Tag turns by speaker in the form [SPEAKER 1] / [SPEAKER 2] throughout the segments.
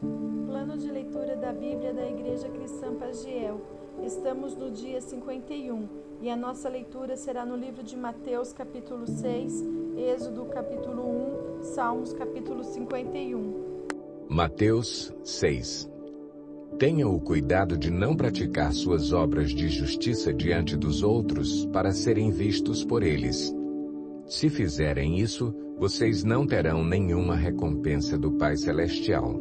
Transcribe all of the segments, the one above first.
[SPEAKER 1] Plano de leitura da Bíblia da Igreja Cristã Pagiel. Estamos no dia 51 e a nossa leitura será no livro de Mateus, capítulo 6, Êxodo, capítulo 1, Salmos, capítulo 51.
[SPEAKER 2] Mateus 6. Tenha o cuidado de não praticar suas obras de justiça diante dos outros para serem vistos por eles. Se fizerem isso, vocês não terão nenhuma recompensa do Pai Celestial.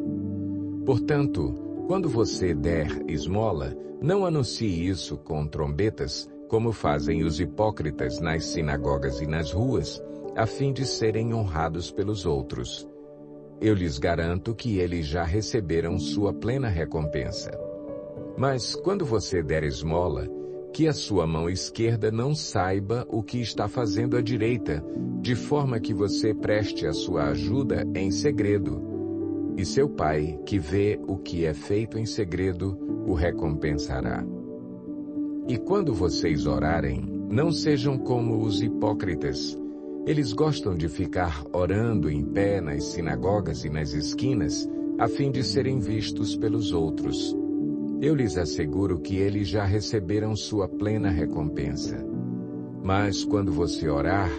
[SPEAKER 2] Portanto, quando você der esmola, não anuncie isso com trombetas, como fazem os hipócritas nas sinagogas e nas ruas, a fim de serem honrados pelos outros. Eu lhes garanto que eles já receberam sua plena recompensa. Mas quando você der esmola, que a sua mão esquerda não saiba o que está fazendo a direita, de forma que você preste a sua ajuda em segredo. E seu Pai, que vê o que é feito em segredo, o recompensará. E quando vocês orarem, não sejam como os hipócritas. Eles gostam de ficar orando em pé nas sinagogas e nas esquinas, a fim de serem vistos pelos outros. Eu lhes asseguro que eles já receberam sua plena recompensa. Mas quando você orar,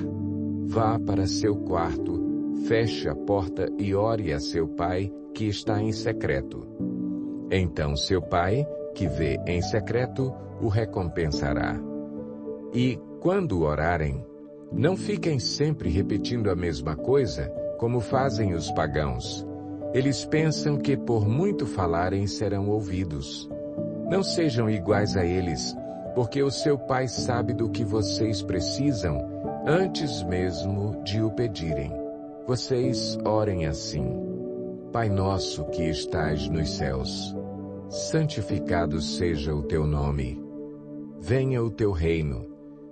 [SPEAKER 2] vá para seu quarto, feche a porta e ore a seu Pai, que está em secreto. Então seu Pai, que vê em secreto, o recompensará. E, quando orarem, não fiquem sempre repetindo a mesma coisa, como fazem os pagãos. Eles pensam que por muito falarem serão ouvidos. Não sejam iguais a eles, porque o seu Pai sabe do que vocês precisam antes mesmo de o pedirem. Vocês orem assim: Pai nosso que estás nos céus, santificado seja o teu nome. Venha o teu reino.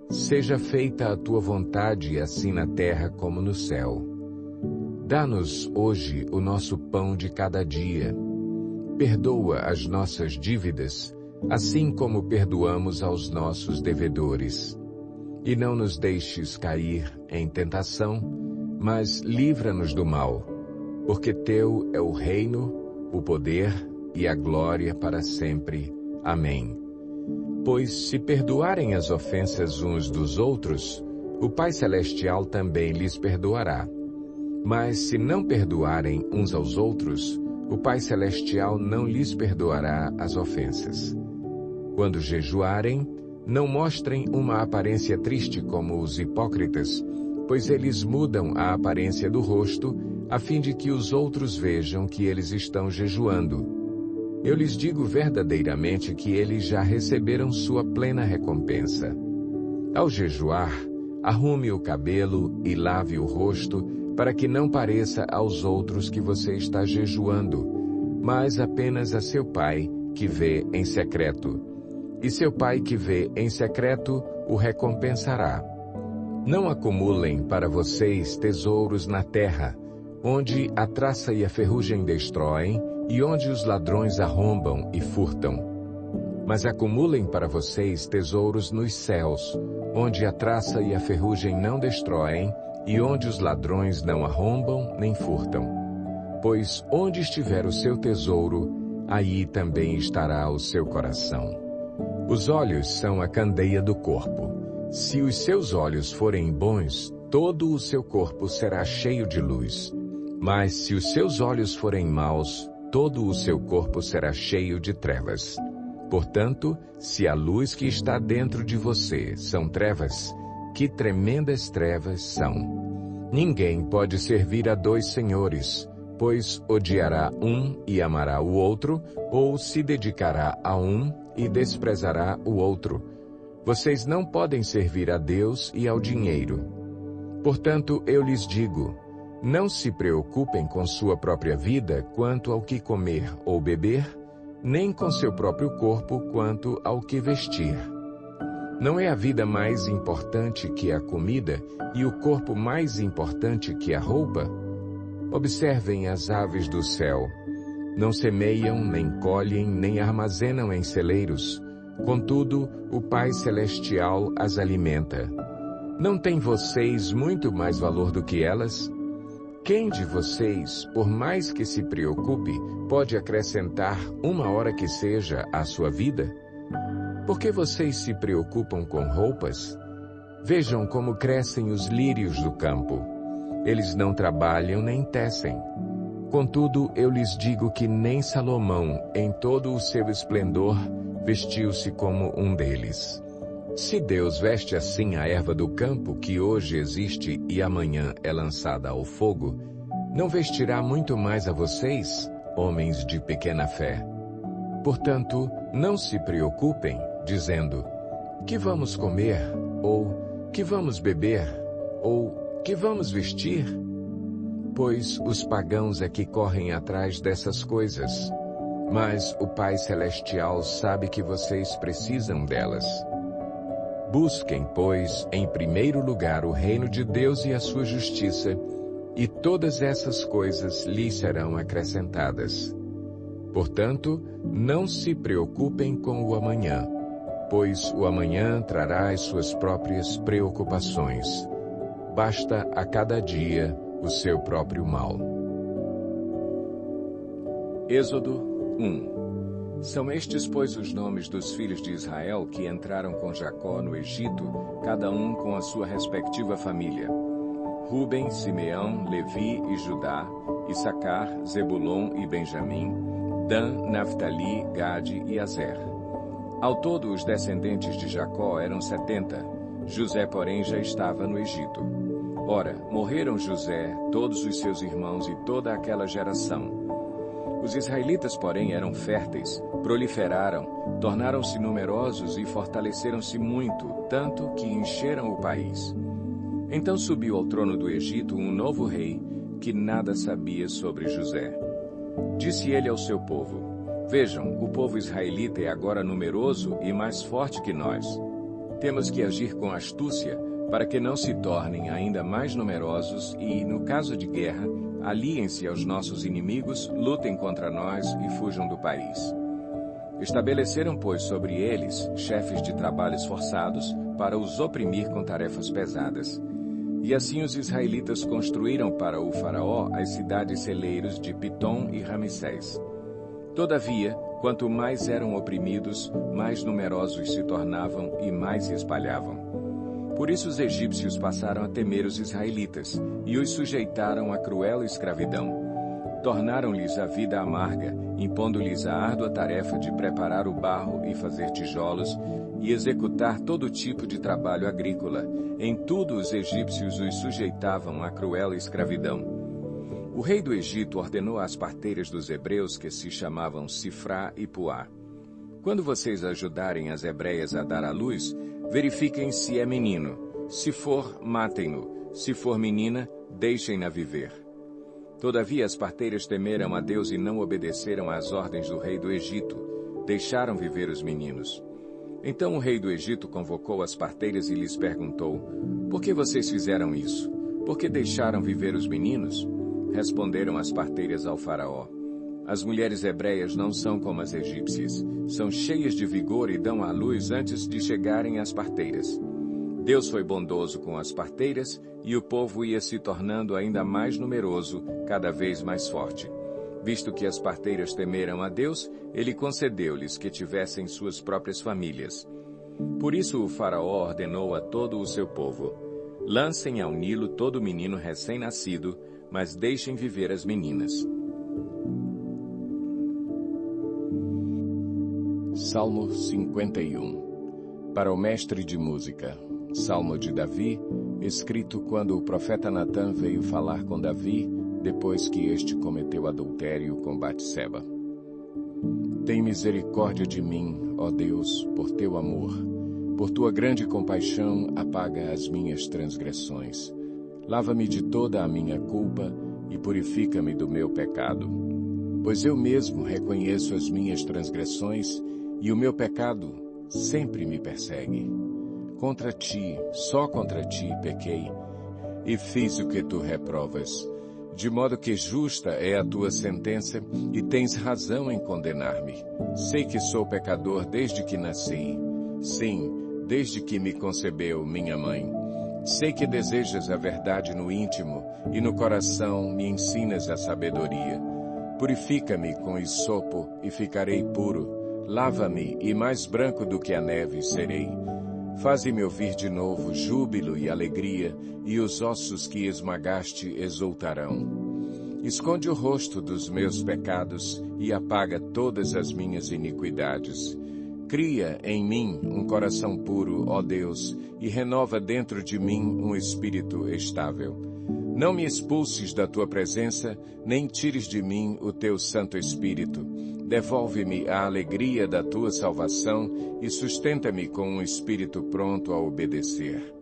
[SPEAKER 2] Seja feita a tua vontade, assim na terra como no céu. Dá-nos hoje o nosso pão de cada dia. Perdoa as nossas dívidas, assim como perdoamos aos nossos devedores. E não nos deixes cair em tentação, mas livra-nos do mal, porque teu é o reino, o poder e a glória para sempre. Amém. Pois se perdoarem as ofensas uns dos outros, o Pai Celestial também lhes perdoará. Mas se não perdoarem uns aos outros, o Pai Celestial não lhes perdoará as ofensas. Quando jejuarem, não mostrem uma aparência triste como os hipócritas, pois eles mudam a aparência do rosto, a fim de que os outros vejam que eles estão jejuando. Eu lhes digo verdadeiramente que eles já receberam sua plena recompensa. Ao jejuar, arrume o cabelo e lave o rosto, para que não pareça aos outros que você está jejuando, mas apenas a seu Pai, que vê em secreto. E seu Pai que vê em secreto o recompensará. Não acumulem para vocês tesouros na terra, onde a traça e a ferrugem destroem, e onde os ladrões arrombam e furtam. Mas acumulem para vocês tesouros nos céus, onde a traça e a ferrugem não destroem, e onde os ladrões não arrombam nem furtam. Pois onde estiver o seu tesouro, aí também estará o seu coração. Os olhos são a candeia do corpo. Se os seus olhos forem bons, todo o seu corpo será cheio de luz. Mas se os seus olhos forem maus, todo o seu corpo será cheio de trevas. Portanto, se a luz que está dentro de você são trevas, que tremendas trevas são! Ninguém pode servir a dois senhores, pois odiará um e amará o outro, ou se dedicará a um e desprezará o outro. Vocês não podem servir a Deus e ao dinheiro. Portanto, eu lhes digo: não se preocupem com sua própria vida quanto ao que comer ou beber, nem com seu próprio corpo quanto ao que vestir. Não é a vida mais importante que a comida e o corpo mais importante que a roupa? Observem as aves do céu. Não semeiam, nem colhem, nem armazenam em celeiros. Contudo, o Pai Celestial as alimenta. Não têm vocês muito mais valor do que elas? Quem de vocês, por mais que se preocupe, pode acrescentar 1 hora que seja à sua vida? Por que vocês se preocupam com roupas? Vejam como crescem os lírios do campo. Eles não trabalham nem tecem. Contudo, eu lhes digo que nem Salomão, em todo o seu esplendor, vestiu-se como um deles. Se Deus veste assim a erva do campo, que hoje existe e amanhã é lançada ao fogo, não vestirá muito mais a vocês, homens de pequena fé? Portanto, não se preocupem, dizendo: que vamos comer? Ou que vamos beber? Ou que vamos vestir? Pois os pagãos é que correm atrás dessas coisas. Mas o Pai Celestial sabe que vocês precisam delas. Busquem, pois, em primeiro lugar o reino de Deus e a sua justiça, e todas essas coisas lhes serão acrescentadas. Portanto, não se preocupem com o amanhã, pois o amanhã trará as suas próprias preocupações. Basta a cada dia o seu próprio mal. Êxodo 1. São estes, pois, os nomes dos filhos de Israel que entraram com Jacó no Egito, cada um com a sua respectiva família: Ruben, Simeão, Levi e Judá, Issacar, Zebulon e Benjamim, Dan, Naftali, Gade e Azer. Ao todo, os descendentes de Jacó eram 70. José, porém, já estava no Egito. Ora, morreram José, todos os seus irmãos e toda aquela geração. Os israelitas, porém, eram férteis, proliferaram, tornaram-se numerosos e fortaleceram-se muito, tanto que encheram o país. Então subiu ao trono do Egito um novo rei, que nada sabia sobre José. Disse ele ao seu povo: Vejam, o povo israelita é agora numeroso e mais forte que nós. Temos que agir com astúcia, para que não se tornem ainda mais numerosos e, no caso de guerra, aliem-se aos nossos inimigos, lutem contra nós e fujam do país. Estabeleceram, pois, sobre eles chefes de trabalhos forçados para os oprimir com tarefas pesadas. E assim os israelitas construíram para o faraó as cidades celeiros de Pitom e Ramsés. Todavia, quanto mais eram oprimidos, mais numerosos se tornavam e mais se espalhavam. Por isso os egípcios passaram a temer os israelitas e os sujeitaram à cruel escravidão. Tornaram-lhes a vida amarga, impondo-lhes a árdua tarefa de preparar o barro e fazer tijolos e executar todo tipo de trabalho agrícola. Em tudo os egípcios os sujeitavam à cruel escravidão. O rei do Egito ordenou às parteiras dos hebreus, que se chamavam Sifrá e Puá: Quando vocês ajudarem as hebreias a dar à luz, verifiquem se é menino. Se for, matem-no. Se for menina, deixem-na viver. Todavia as parteiras temeram a Deus e não obedeceram às ordens do rei do Egito. Deixaram viver os meninos. Então o rei do Egito convocou as parteiras e lhes perguntou: Por que vocês fizeram isso? Por que deixaram viver os meninos? Responderam as parteiras ao faraó: As mulheres hebreias não são como as egípcias. São cheias de vigor e dão à luz antes de chegarem às parteiras. Deus foi bondoso com as parteiras e o povo ia se tornando ainda mais numeroso, cada vez mais forte. Visto que as parteiras temeram a Deus, ele concedeu-lhes que tivessem suas próprias famílias. Por isso o faraó ordenou a todo o seu povo: Lancem ao Nilo todo menino recém-nascido, mas deixem viver as meninas. Salmo 51. Para o mestre de música. Salmo de Davi, escrito quando o profeta Natã veio falar com Davi, depois que este cometeu adultério com Batseba. Tem misericórdia de mim, ó Deus, por teu amor. Por tua grande compaixão, apaga as minhas transgressões. Lava-me de toda a minha culpa e purifica-me do meu pecado. Pois eu mesmo reconheço as minhas transgressões e o meu pecado sempre me persegue. Contra ti, só contra ti pequei, e fiz o que tu reprovas. De modo que justa é a tua sentença, e tens razão em condenar-me. Sei que sou pecador desde que nasci. Sim, desde que me concebeu minha mãe. Sei que desejas a verdade no íntimo e no coração me ensinas a sabedoria. Purifica-me com hisopo e ficarei puro. Lava-me e mais branco do que a neve serei. Faze-me ouvir de novo júbilo e alegria, e os ossos que esmagaste exultarão. Esconde o rosto dos meus pecados e apaga todas as minhas iniquidades. Cria em mim um coração puro, ó Deus, e renova dentro de mim um espírito estável. Não me expulses da tua presença, nem tires de mim o teu Santo Espírito. Devolve-me a alegria da tua salvação e sustenta-me com um espírito pronto a obedecer.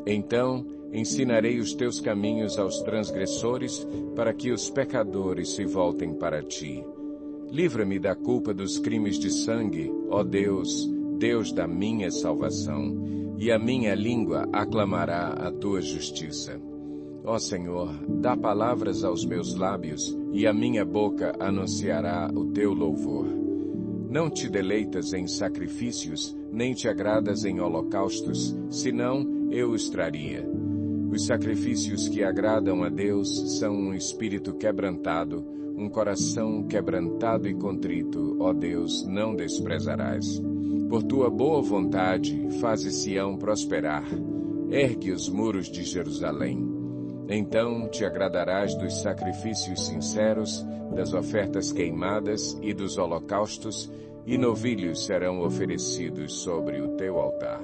[SPEAKER 2] Então ensinarei os teus caminhos aos transgressores, para que os pecadores se voltem para ti. Livra-me da culpa dos crimes de sangue, ó Deus, Deus da minha salvação, e a minha língua aclamará a tua justiça. Ó Senhor, dá palavras aos meus lábios, e a minha boca anunciará o teu louvor. Não te deleitas em sacrifícios, nem te agradas em holocaustos, senão eu os traria. Os sacrifícios que agradam a Deus são um espírito quebrantado, um coração quebrantado e contrito, ó Deus, não desprezarás. Por tua boa vontade, faze Sião prosperar. Ergue os muros de Jerusalém. Então te agradarás dos sacrifícios sinceros, das ofertas queimadas e dos holocaustos, e novilhos serão oferecidos sobre o teu altar.